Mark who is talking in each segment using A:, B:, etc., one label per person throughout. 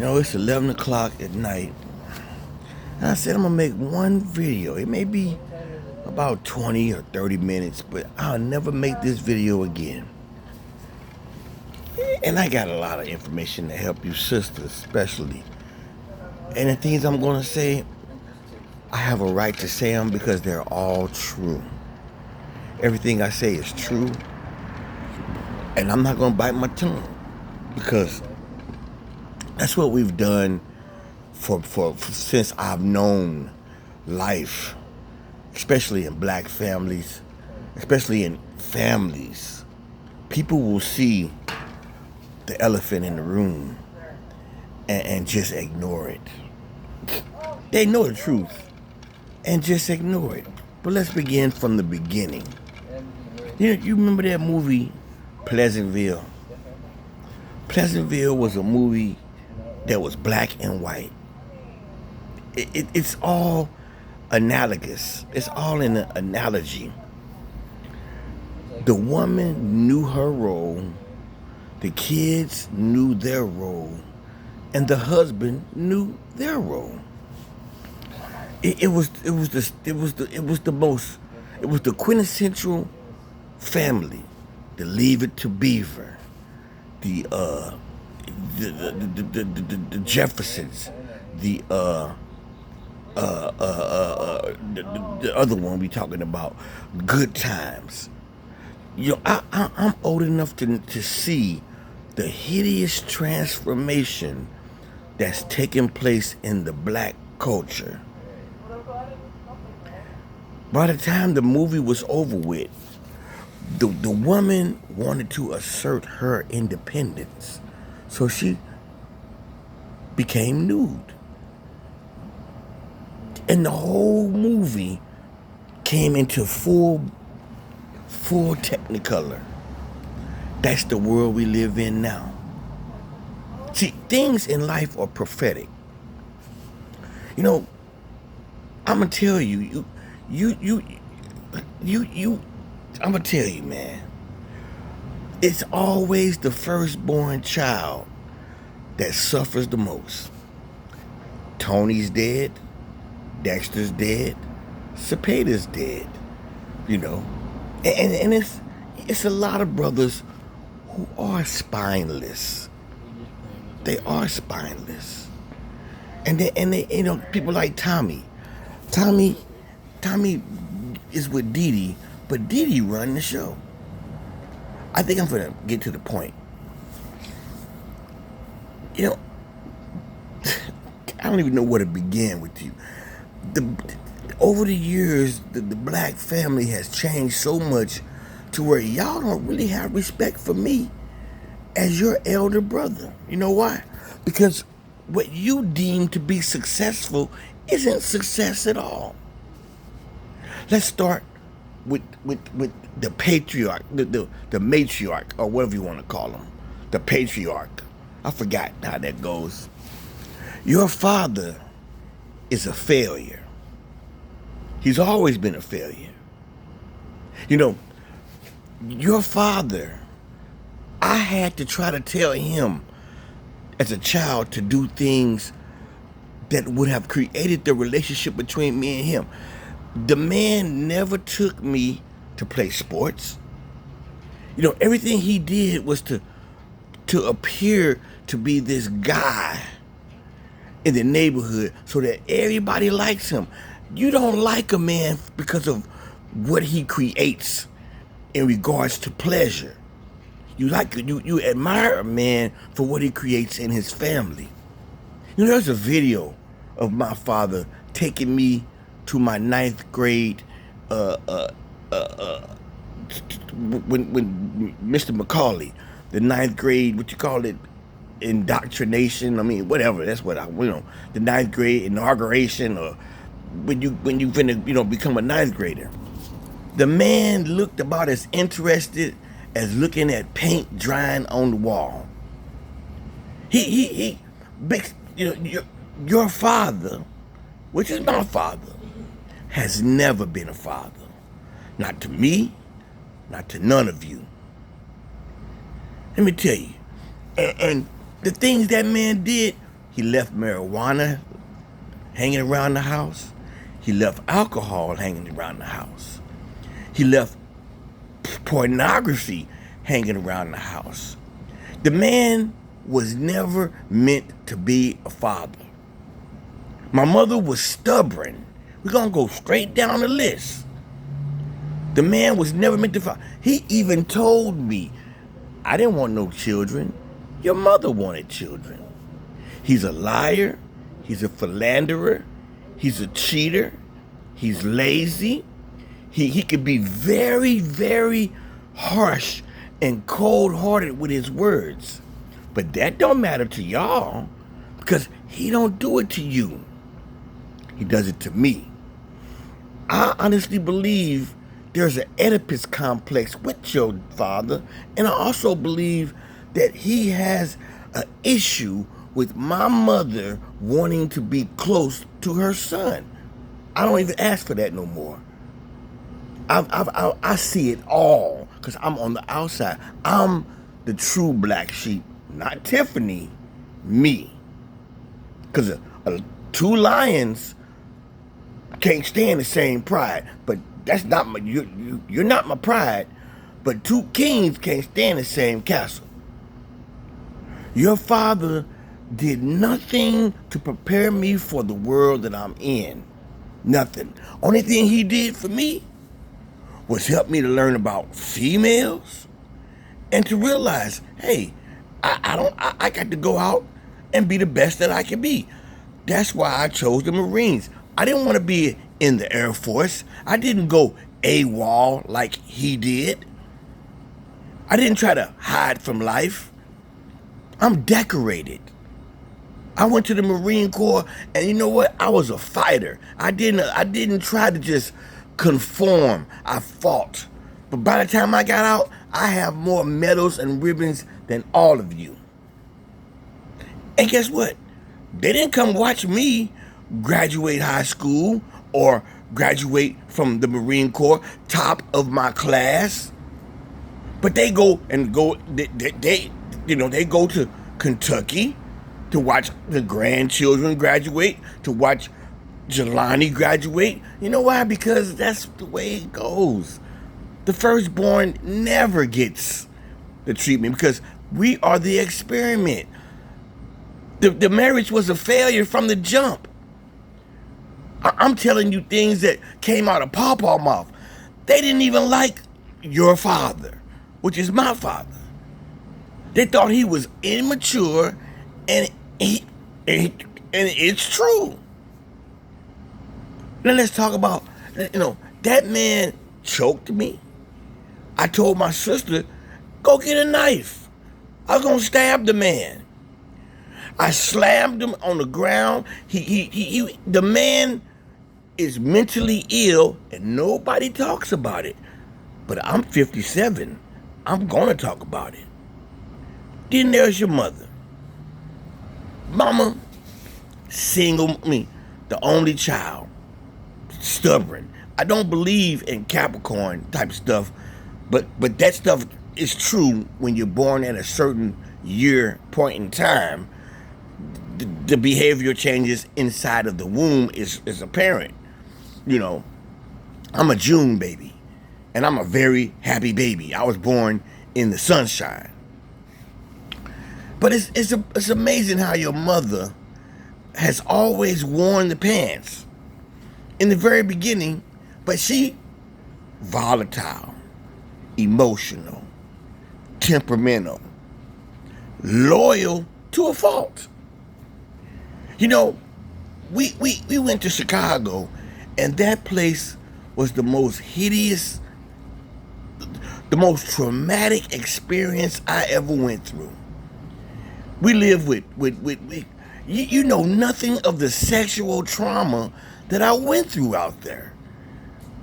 A: It's 11 o'clock at night. And I said I'm going to make one video. It may be about 20 or 30 minutes, but I'll never make this video again. And I got a lot of information to help you sisters, especially. And the things I'm going to say, I have a right to say them because they're all true. Everything I say is true. And I'm not going to bite my tongue because that's what we've done for since I've known life, especially in black families, especially in families. People will see the elephant in the room and just ignore it. They know the truth and just ignore it. But let's begin from the beginning. You remember that movie, Pleasantville? Pleasantville was a movie that was black and white. It's all analogous. It's all in an analogy. The woman knew her role, the kids knew their role, and the husband knew their role. It was the quintessential family. The Leave It to Beaver, the Jeffersons, the other one we talking about, Good Times. I'm old enough to see the hideous transformation that's taking place in the black culture. By the time the movie was over with, the woman wanted to assert her independence, so she became nude. And the whole movie came into full Technicolor. That's the world we live in now. See, things in life are prophetic. I'm gonna tell you, I'm gonna tell you, man. It's always the firstborn child that suffers the most. Tony's dead, Dexter's dead, Cepeda's dead. And it's a lot of brothers who are spineless. They are spineless. And they people like Tommy. Tommy is with Dee Dee, but Dee Dee run the show. I think I'm gonna get to the point. I don't even know where to begin with you. Over the years, the black family has changed so much to where y'all don't really have respect for me as your elder brother. You know why? Because what you deem to be successful isn't success at all. Let's start with the patriarch, the matriarch, or whatever you want to call him, the patriarch. I forgot how that goes. Your father is a failure. He's always been a failure. Your father, I had to try to tell him as a child to do things that would have created the relationship between me and him. The man never took me to play sports. Everything he did was to appear to be this guy in the neighborhood so that everybody likes him. You don't like a man because of what he creates in regards to pleasure. You admire a man for what he creates in his family. There's a video of my father taking me to my 9th grade when Mr. McCauley, the 9th grade, what you call it, indoctrination. Whatever. That's what the 9th grade inauguration, or when you finna become a 9th grader. The man looked about as interested as looking at paint drying on the wall. Your father, which is my father, has never been a father. Not to me, not to none of you. Let me tell you. And the things that man did, He left marijuana hanging around the house. He left alcohol hanging around the house. He left pornography hanging around the house. The man was never meant to be a father. My mother was stubborn. We're going to go straight down the list. The man was never meant to father. He even told me, I didn't want no children. Your mother wanted children. He's a liar. He's a philanderer. He's a cheater. He's lazy. He could be very, very harsh and cold-hearted with his words. But that don't matter to y'all because he don't do it to you. He does it to me. I honestly believe there's an Oedipus complex with your father, and I also believe that he has an issue with my mother wanting to be close to her son. I don't even ask for that no more. I see it all because I'm on the outside. I'm the true black sheep, not Tiffany, me. Because two lions can't stand the same pride, but that's not my, you're not my pride, but two kings can't stand the same castle. Your father did nothing to prepare me for the world that I'm in. Nothing. Only thing he did for me was help me to learn about females and to realize, hey, I got to go out and be the best that I can be. That's why I chose the Marines. I didn't want to be in the Air Force. I didn't go AWOL like he did. I didn't try to hide from life. I'm decorated. I went to the Marine Corps, and you know what? I was a fighter. I didn't try to just conform. I fought. But by the time I got out, I have more medals and ribbons than all of you. And guess what? They didn't come watch me graduate high school or graduate from the Marine Corps, top of my class. But they go to Kentucky to watch the grandchildren graduate, to watch Jelani graduate. You know why? Because that's the way it goes. The firstborn never gets the treatment because we are the experiment. The marriage was a failure from the jump. I'm telling you things that came out of Pawpaw mouth. They didn't even like your father, which is my father. They thought he was immature, and it's true. Now let's talk about, that man choked me. I told my sister, go get a knife. I was gonna stab the man. I slammed him on the ground. The man is mentally ill and nobody talks about it. But I'm 57. I'm gonna talk about it. Then there's your mother. Mama, the only child, stubborn. I don't believe in Capricorn type stuff, but that stuff is true when you're born at a certain year point in time. The behavior changes inside of the womb is apparent. I'm a June baby, and I'm a very happy baby. I was born in the sunshine. But it's amazing how your mother has always worn the pants in the very beginning, but she volatile, emotional, temperamental, loyal to a fault. We went to Chicago, and that place was the most hideous, the most traumatic experience I ever went through. We live with you know nothing of the sexual trauma that I went through out there.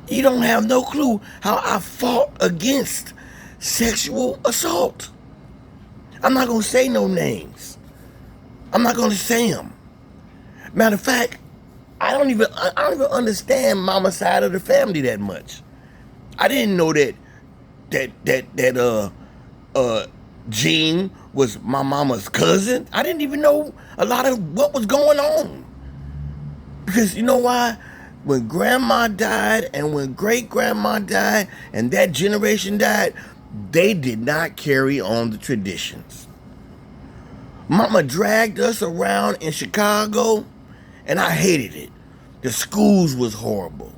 A: You don't have no clue how I fought against sexual assault. I'm not gonna say no names. I'm not gonna say them. Matter of fact, I don't even understand mama's side of the family that much. I didn't know that Gene was my mama's cousin. I didn't even know a lot of what was going on. Because you know why? When grandma died and when great grandma died and that generation died, they did not carry on the traditions. Mama dragged us around in Chicago and I hated it. The schools was horrible.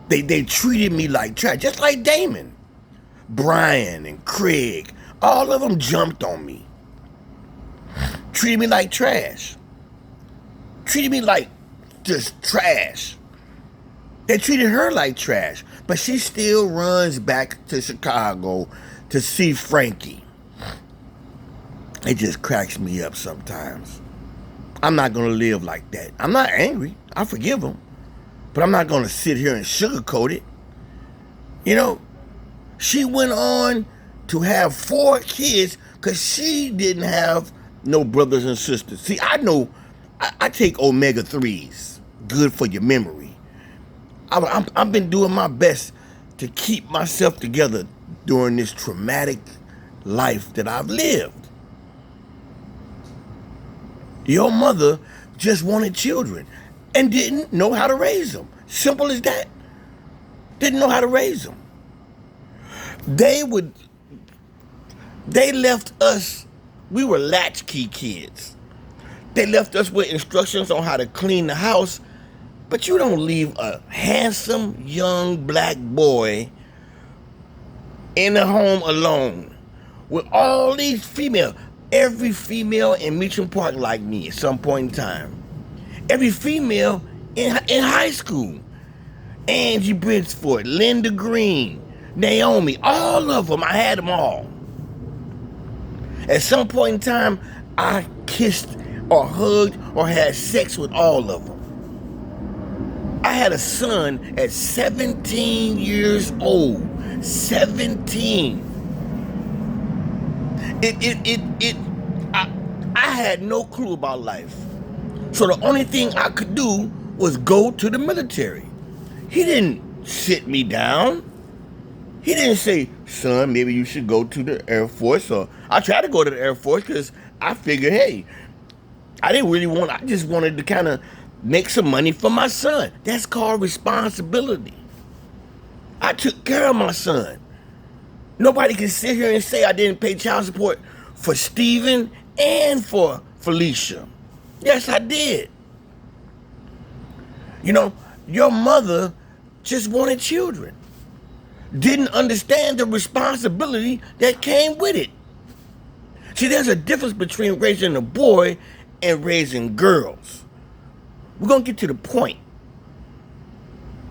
A: They treated me like trash, just like Damon. Brian and Craig, all of them jumped on me. Treated me like trash. Treated me like just trash. They treated her like trash, but she still runs back to Chicago to see Frankie. It just cracks me up sometimes. I'm not going to live like that. I'm not angry. I forgive them. But I'm not going to sit here and sugarcoat it. You know, she went on to have 4 kids because she didn't have no brothers and sisters. See, I know I take omega-3s, good for your memory. I've been doing my best to keep myself together during this traumatic life that I've lived. Your mother just wanted children and didn't know how to raise them. Simple as that. Didn't know how to raise them. They left us, we were latchkey kids. They left us with instructions on how to clean the house, but you don't leave a handsome young black boy in the home alone with all these females. Every female in Meacham Park liked me at some point in time. Every female in high school. Angie Bridgeford, Linda Green, Naomi, all of them. I had them all. At some point in time, I kissed or hugged or had sex with all of them. I had a son at 17 years old. 17. I had no clue about life. So the only thing I could do was go to the military. He didn't sit me down. He didn't say, son, maybe you should go to the Air Force. Or I tried to go to the Air Force because I figured, hey, I just wanted to kind of make some money for my son. That's called responsibility. I took care of my son. Nobody can sit here and say I didn't pay child support for Stephen and for Felicia. Yes, I did. You know, your mother just wanted children. Didn't understand the responsibility that came with it. See, there's a difference between raising a boy and raising girls. We're going to get to the point.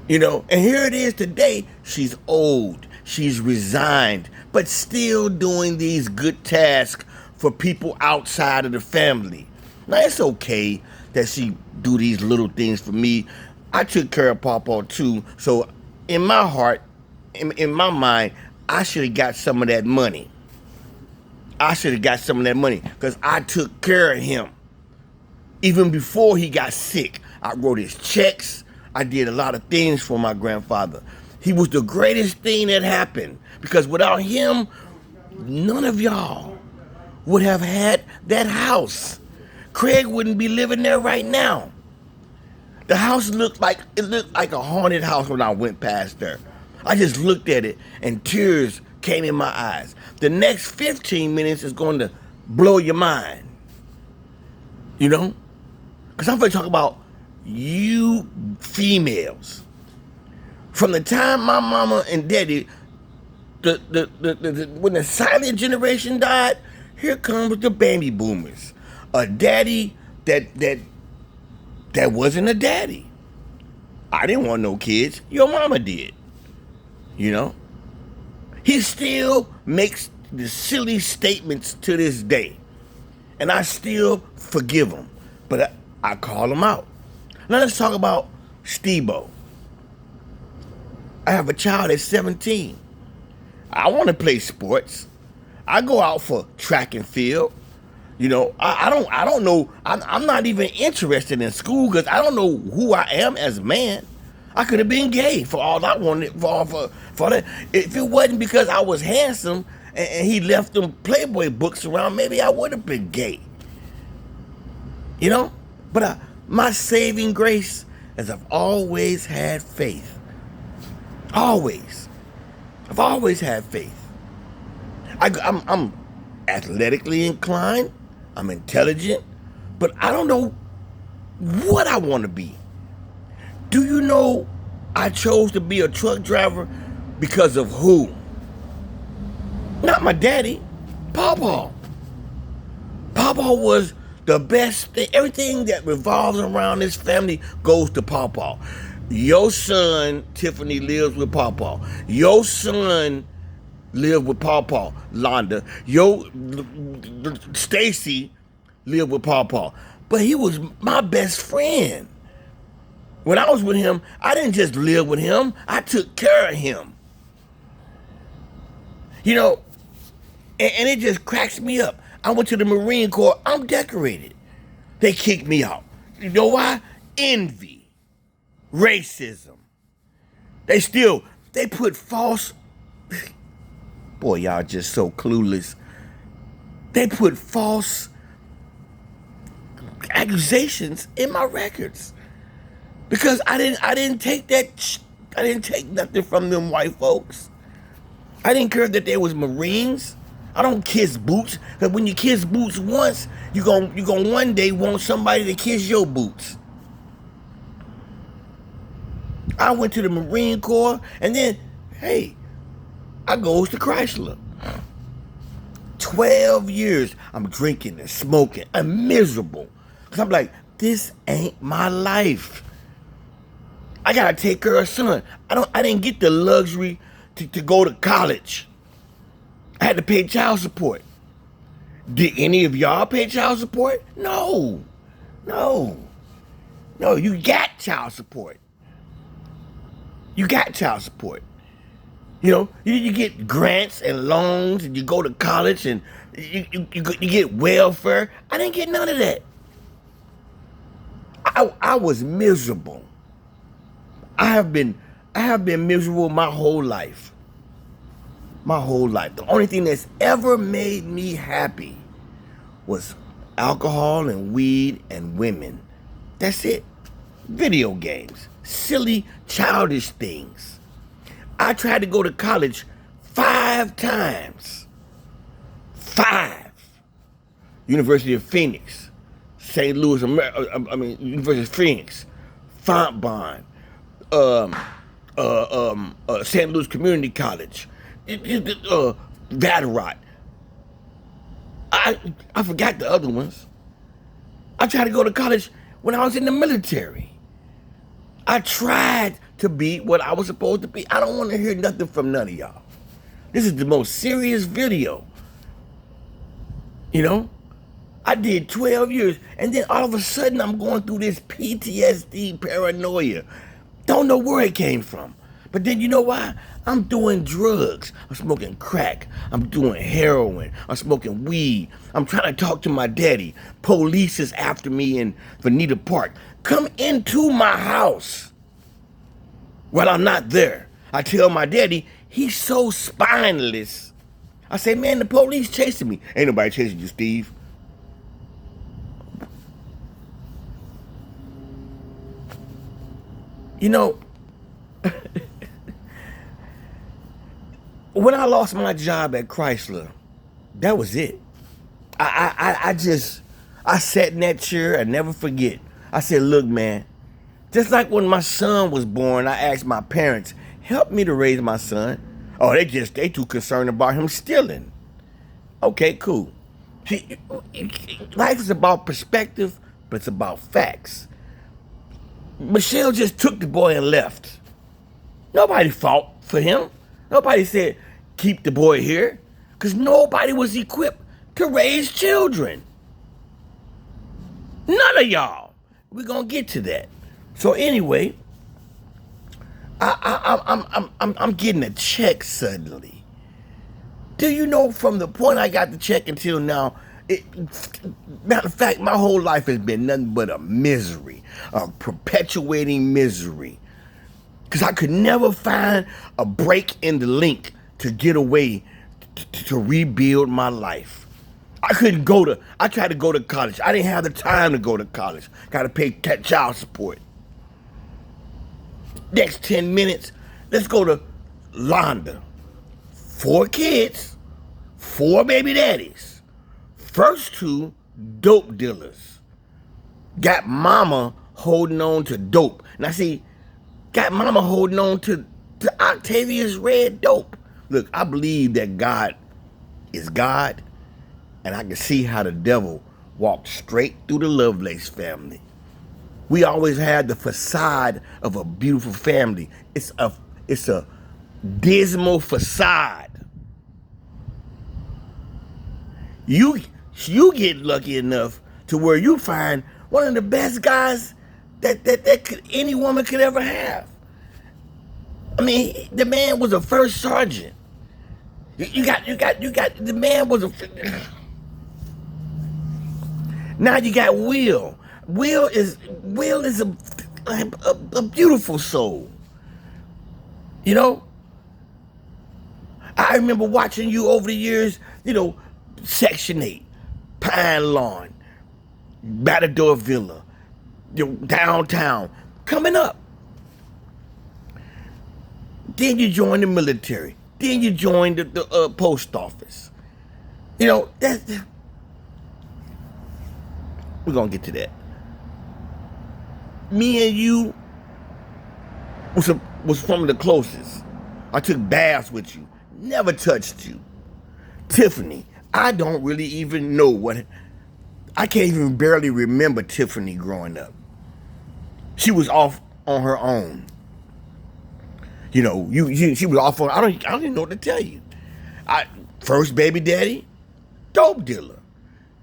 A: You know, and here it is today. She's old. She's resigned, but still doing these good tasks for people outside of the family. Now, it's okay that she do these little things for me. I took care of Pawpaw too. So in my heart, in my mind, I should have got some of that money. I should have got some of that money because I took care of him. Even before he got sick, I wrote his checks. I did a lot of things for my grandfather. He was the greatest thing that happened because without him, none of y'all would have had that house. Craig wouldn't be living there right now. The house looked like a haunted house when I went past there. I just looked at it and tears came in my eyes. The next 15 minutes is going to blow your mind. You know? Because I'm going to talk about you females. From the time my mama and daddy, when the silent generation died, here comes the baby boomers. A daddy that wasn't a daddy. I didn't want no kids. Your mama did. You know? He still makes the silly statements to this day. And I still forgive him. But I call him out. Now let's talk about Steve-O. I have a child at 17. I want to play sports. I go out for track and field. You know, I don't know. I'm not even interested in school because I don't know who I am as a man. I could have been gay for all I wanted, for that. If it wasn't because I was handsome and he left them Playboy books around, maybe I would have been gay. You know? But my saving grace is I've always had faith. Always. I've always had faith. I'm athletically inclined. I'm intelligent. But I don't know what I want to be. Do you know I chose to be a truck driver because of who? Not my daddy, Pawpaw. Pawpaw was the best thing. Everything that revolves around this family goes to Pawpaw. Your son, Tiffany, lives with Pawpaw. Your son lived with Pawpaw, Londa. Your Stacy lived with Pawpaw. But he was my best friend. When I was with him, I didn't just live with him. I took care of him. You know, and it just cracks me up. I went to the Marine Corps. I'm decorated. They kicked me out. You know why? Envy. Racism. They put false... Boy, y'all just so clueless. They put false accusations in my records. Because I didn't take that... I didn't take nothing from them white folks. I didn't care that they was Marines. I don't kiss boots. Because when you kiss boots once, you gon' one day want somebody to kiss your boots. I went to the Marine Corps, and then, hey, I goes to Chrysler. 12 years, I'm drinking and smoking. I'm miserable. Because I'm like, this ain't my life. I gotta take care of son. I didn't get the luxury to go to college. I had to pay child support. Did any of y'all pay child support? No, you got child support. You got child support. You know, you get grants and loans, and you go to college, and you get welfare. I didn't get none of that. I was miserable. I have been miserable my whole life. My whole life. The only thing that's ever made me happy was alcohol and weed and women. That's it. Video games. Silly, childish things. I tried to go to college 5 times. 5. University of Phoenix, St. Louis, University of Phoenix, Fontbonne, St. Louis Community College, Vatterott. I forgot the other ones. I tried to go to college when I was in the military. I tried to be what I was supposed to be. I don't want to hear nothing from none of y'all. This is the most serious video. You know? I did 12 years, and then all of a sudden I'm going through this PTSD paranoia. Don't know where it came from. But then you know why? I'm doing drugs. I'm smoking crack. I'm doing heroin. I'm smoking weed. I'm trying to talk to my daddy. Police is after me in Vanita Park. Come into my house while I'm not there. I tell my daddy, he's so spineless. I say, man, the police chasing me. Ain't nobody chasing you, Steve. You know, when I lost my job at Chrysler, that was it. I sat in that chair, I never forget. I said, look, man, just like when my son was born, I asked my parents, help me to raise my son. Oh, they too concerned about him stealing. Okay, cool. See, life is about perspective, but it's about facts. Michelle just took the boy and left. Nobody fought for him. Nobody said, keep the boy here. Because nobody was equipped to raise children. None of y'all. We're going to get to that. So anyway, I'm getting a check suddenly. Do you know from the point I got the check until now, matter of fact, my whole life has been nothing but a misery, a perpetuating misery. Because I could never find a break in the link to get away to rebuild my life. I tried to go to college. I didn't have the time to go to college. Got to pay child support. Next 10 minutes, let's go to Londa. 4 kids, 4 baby daddies. First 2, dope dealers. Got mama holding on to dope. Now see, got mama holding on to Octavius Red dope. Look, I believe that God is God, and I can see how the devil walked straight through the Lovelace family. We always had the facade of a beautiful family. It's a dismal facade. You get lucky enough to where you find one of the best guys that any woman could ever have. I mean, the man was a first sergeant. You got the man was a. Now you got Will. Will is a beautiful soul. You know, I remember watching you over the years. You know, Section 8, Pine Lawn, Matador Villa, you know, downtown, coming up. Then you join the military. Then you join the post office. You know, we're gonna get to that. Me and you was from the closest. I took baths with you. Never touched you. Tiffany, I don't really even know I can't even barely remember Tiffany growing up. She was off on her own. You know, she was off on, I don't even know what to tell you. First baby daddy, dope dealer.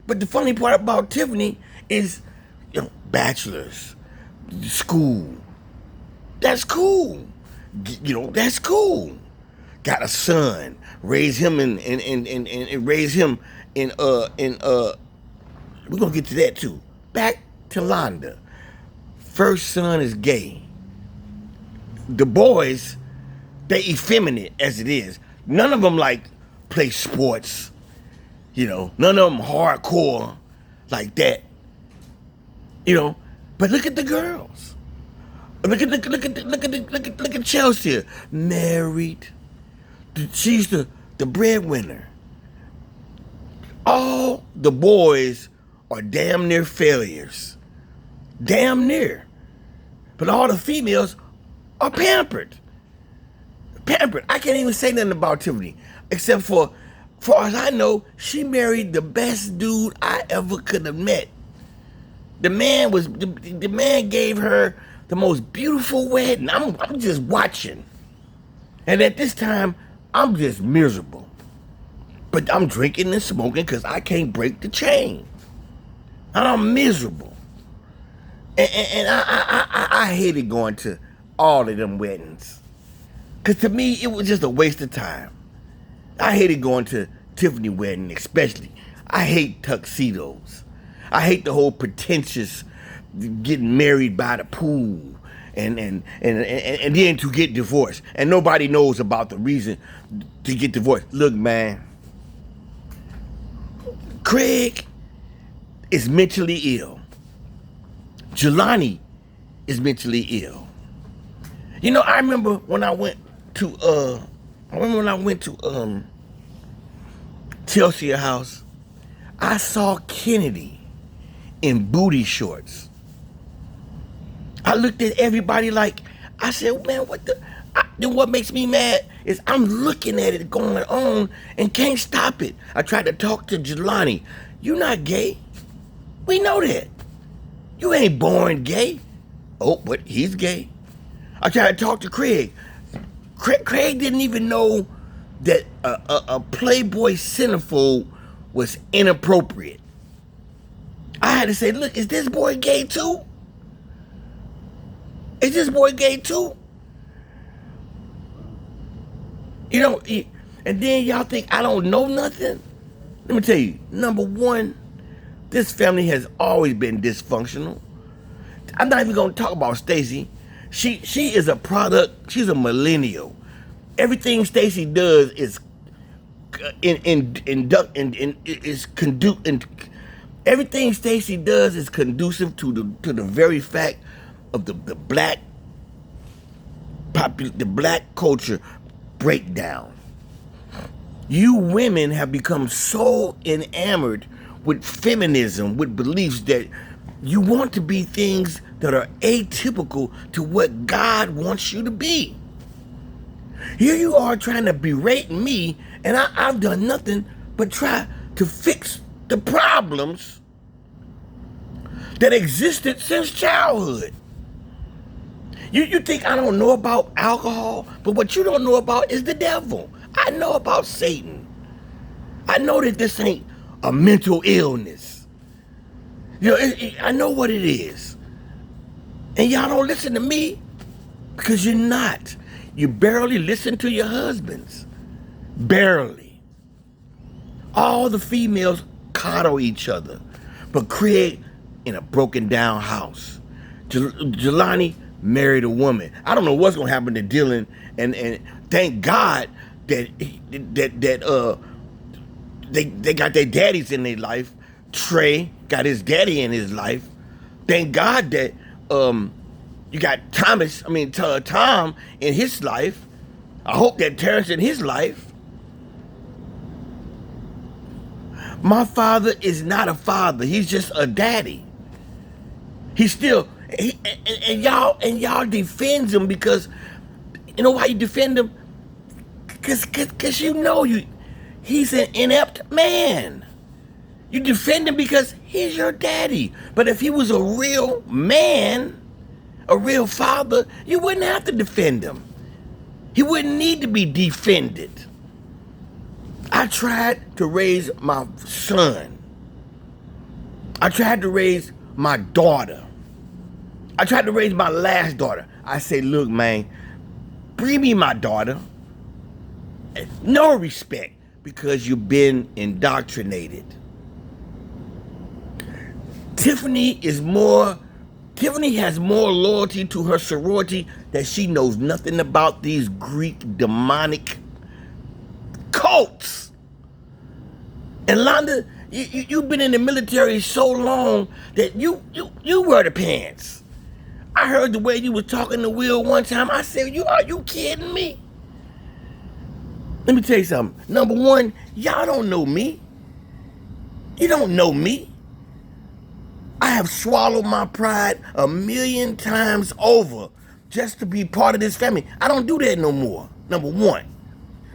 A: But the funny part about Tiffany is, you know, bachelor's, school. That's cool. You know, that's cool. Got a son, raise him and raise him in we're gonna get to that too. Back to Londa. First son is gay. The boys, they effeminate as it is. None of them like play sports. You know, none of them hardcore like that. You know, but look at the girls. Look at Chelsea, married. She's the breadwinner. All the boys are damn near failures. Damn near. But all the females are pampered. Pampered. I can't even say nothing about Tiffany, except for as I know, she married the best dude I ever could have met. The man gave her the most beautiful wedding. I'm just watching. And at this time, I'm just miserable. But I'm drinking and smoking because I can't break the chain. And I'm miserable. And I hated going to all of them weddings. Because to me, it was just a waste of time. I hated going to Tiffany wedding, especially. I hate tuxedos. I hate the whole pretentious getting married by the pool and then to get divorced. And nobody knows about the reason to get divorced. Look, man, Craig is mentally ill. Jelani is mentally ill. You know, I remember when I went to Chelsea house, I saw Kennedy in booty shorts. I looked at everybody like, I said, man, then what makes me mad is I'm looking at it going on and can't stop it. I tried to talk to Jelani. You not gay. We know that. You ain't born gay. Oh, but he's gay. I tried to talk to Craig. Craig didn't even know that a Playboy centerfold was inappropriate. I had to say, look, is this boy gay too? Is this boy gay too? You know, and then y'all think I don't know nothing? Let me tell you, number one, this family has always been dysfunctional. I'm not even gonna talk about Stacy. She is a product, she's a millennial. Everything Stacy does is is everything Stacey does is conducive to the very fact of the black culture breakdown. You women have become so enamored with feminism, with beliefs that you want to be things that are atypical to what God wants you to be. Here you are trying to berate me, and I've done nothing but try to fix the problems that existed since childhood. You think I don't know about alcohol, but what you don't know about is the devil. I know about Satan. I know that this ain't a mental illness. You know, I know what it is. And y'all don't listen to me because you're not. You barely listen to your husbands. Barely. All the females coddle each other, but create in a broken down house. Jelani married a woman. I don't know what's gonna happen to Dylan, and thank God that they got their daddies in their life. Trey got his daddy in his life. Thank God that you got Tom in his life. I hope that Terrence in his life. My father is not a father. He's just a daddy. He's still and y'all defends him because you know why you defend him? Cause you know he's an inept man. You defend him because he's your daddy. But if he was a real man, a real father, you wouldn't have to defend him. He wouldn't need to be defended. I tried to raise my son. I tried to raise my daughter. I tried to raise my last daughter. I said, look, man, bring me my daughter. No respect because you've been indoctrinated. Tiffany has more loyalty to her sorority that she knows nothing about these Greek demonic cults. And Londa, you've been in the military so long that you wear the pants. I heard the way you were talking to Will one time. I said, are you kidding me? Let me tell you something. Number one, y'all don't know me. You don't know me. I have swallowed my pride 1,000,000 times over just to be part of this family. I don't do that no more. Number one.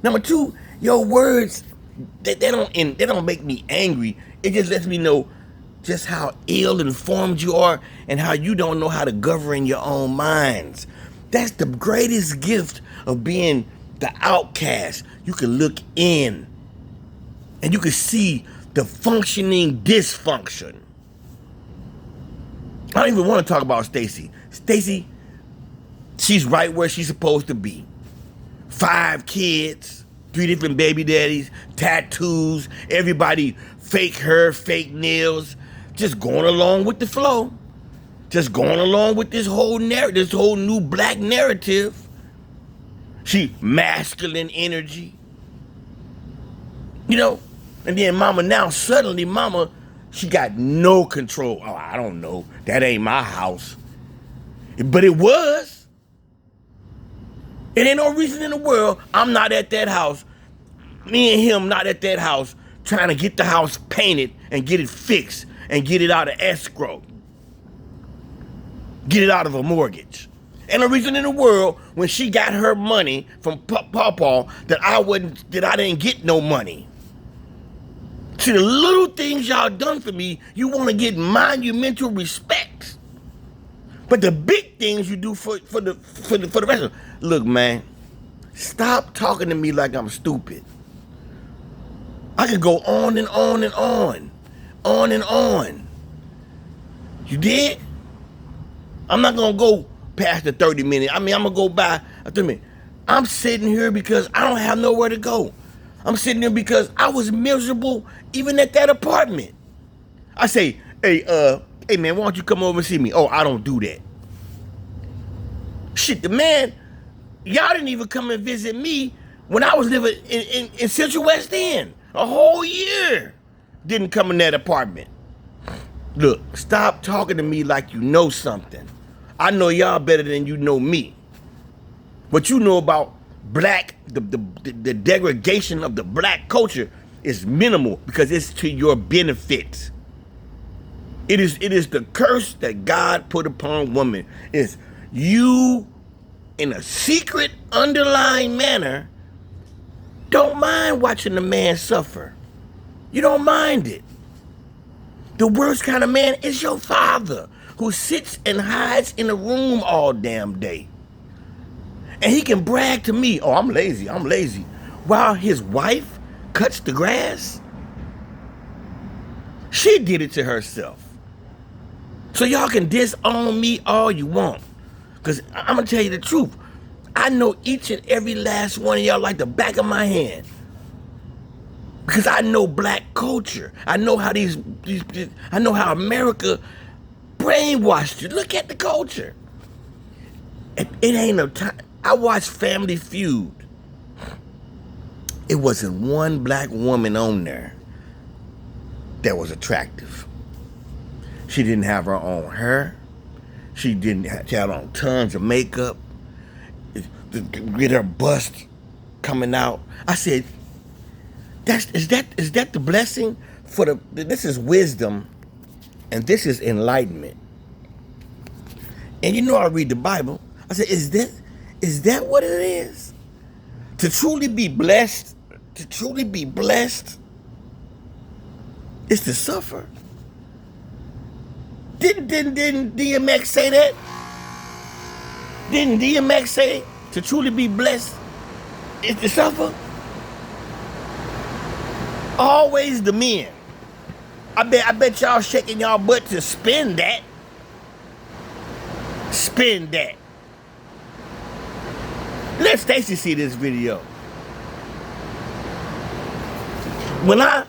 A: Number two, your words, they don't make me angry. It just lets me know just how ill-informed you are and how you don't know how to govern your own minds. That's the greatest gift of being the outcast. You can look in and you can see the functioning dysfunction. I don't even want to talk about Stacey. Stacey, she's right where she's supposed to be. 5 kids, 3 different baby daddies, tattoos, everybody fake hair, fake nails, just going along with the flow. Just going along with this whole narrative, this whole new black narrative. She masculine energy. You know? And then mama now, suddenly mama, she got no control. Oh, I don't know. That ain't my house. But it was. It ain't no reason in the world I'm not at that house. Me and him not at that house trying to get the house painted and get it fixed and get it out of escrow. Get it out of a mortgage. And the reason in the world when she got her money from Pawpaw that I didn't get no money. See, the little things y'all done for me, you want to get monumental respect. But the big things you do for the rest of them. Look, man, stop talking to me like I'm stupid. I could go on and on and on. On and on. You did? I'm not going to go past the 30 minutes. I mean, I'm going to go by a 30 minutes. I'm sitting here because I don't have nowhere to go. I'm sitting here because I was miserable even at that apartment. I say, hey man, why don't you come over and see me? Oh, I don't do that. Shit, the man, y'all didn't even come and visit me When I was living in Central West End, a whole year didn't come in that apartment. Look, stop talking to me like you know something. I know y'all better than you know me. What you know about black, the degradation of the black culture is minimal because it's to your benefit. It is the curse that God put upon woman. Is you, in a secret, underlying manner, don't mind watching a man suffer. You don't mind it. The worst kind of man is your father, who sits and hides in a room all damn day. And he can brag to me, oh, I'm lazy, while his wife cuts the grass. She did it to herself. So y'all can disown me all you want. Because I'm going to tell you the truth. I know each and every last one of y'all like the back of my hand. Because I know black culture. I know how I know how America brainwashed you. Look at the culture. It ain't no time. I watched Family Feud. It wasn't one black woman on there that was attractive. She didn't have her own hair. She had on tons of makeup. Get her bust coming out. I said, is that the blessing for this is wisdom and this is enlightenment. And you know I read the Bible. I said, is that what it is? To truly be blessed is to suffer. Didn't DMX say that? Didn't DMX say to truly be blessed is to suffer? Always the men. I bet y'all shaking y'all butt to spend that. Spend that. Let Stacy see this video. When I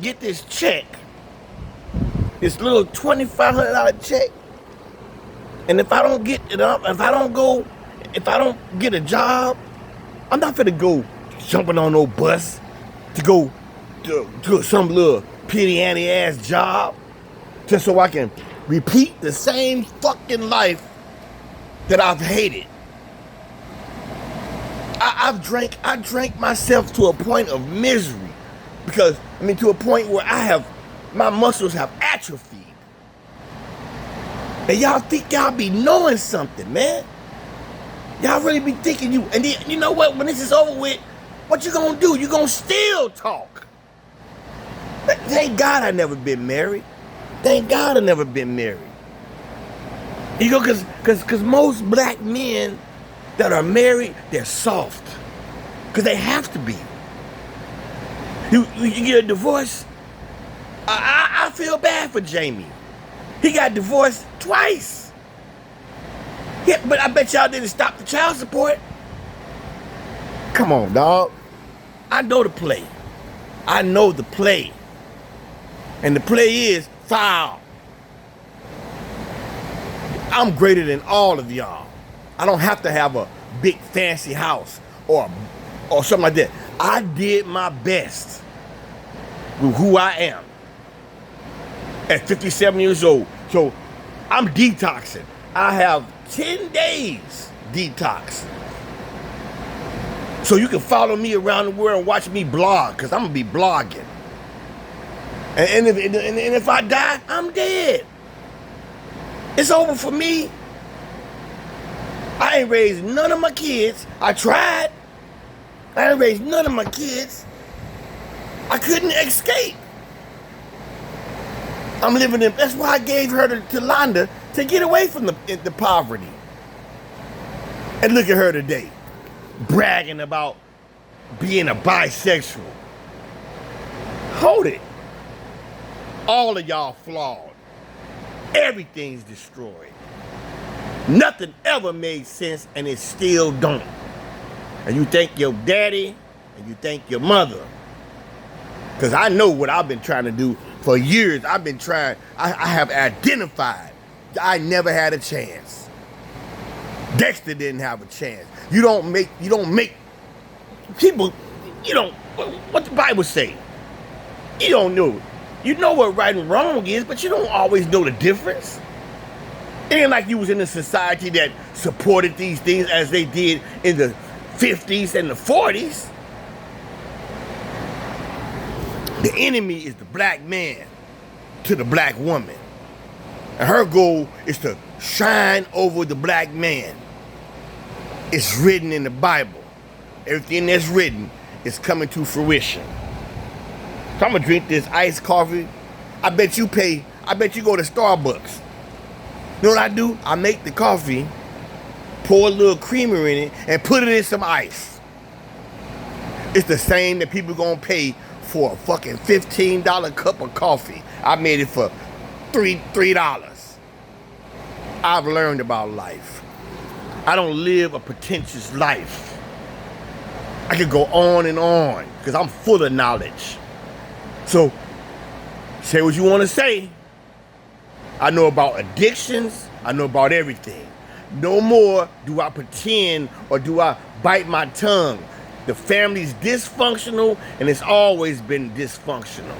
A: get this check, this little $2,500 check, and if I don't get a job, I'm not finna go jumping on no bus to go to some little pity Annie ass job just so I can repeat the same fucking life that I've hated. I drank myself to a point of misery to a point where my muscles have atrophied. And y'all think y'all be knowing something, man. Y'all really be thinking and you know what, when this is over with, what you gonna do? You gonna still talk. Thank God I never been married. Thank God I never been married. You know, cause most black men that are married, they're soft. Cause they have to be. You get a divorce. I feel bad for Jamie. He got divorced twice. Yeah, but I bet y'all didn't stop the child support. Come on, dog. I know the play. And the play is foul. I'm greater than all of y'all. I don't have to have a big fancy house or something like that. I did my best with who I am at 57 years old. So I'm detoxing. I have 10 days detox. So you can follow me around the world and watch me blog, because I'm going to be blogging. And if I die, I'm dead. It's over for me. I ain't raised none of my kids. I tried. I ain't raised none of my kids. I couldn't escape. I'm living in, that's why I gave her to Londa, to get away from the poverty. And look at her today, bragging about being a bisexual. Hold it. All of y'all flawed. Everything's destroyed. Nothing ever made sense, and it still don't. And you thank your daddy, and you thank your mother. Because I know what I've been trying to do for years. I've been trying, I have identified. I never had a chance. Dexter didn't have a chance. You don't make People, you know, what the Bible say. You don't know. You know what right and wrong is, but you don't always know the difference. It ain't like you was in a society that supported these things as they did in the 50s and the 40s. The enemy is the black man to the black woman. And her goal is to shine over the black man. It's written in the Bible. Everything that's written is coming to fruition. So I'm gonna drink this iced coffee. I bet you go to Starbucks. You know what I do? I make the coffee, pour a little creamer in it, and put it in some ice. It's the same that people gonna pay for a fucking $15 cup of coffee. I made it for $3. I've learned about life. I don't live a pretentious life. I could go on and on because I'm full of knowledge. So, say what you want to say. I know about addictions. I know about everything. No more do I pretend or do I bite my tongue. The family's dysfunctional, and it's always been dysfunctional.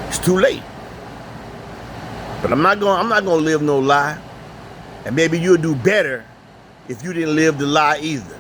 A: It's too late. But I'm not gonna live no lie. And maybe you'll do better if you didn't live the lie either.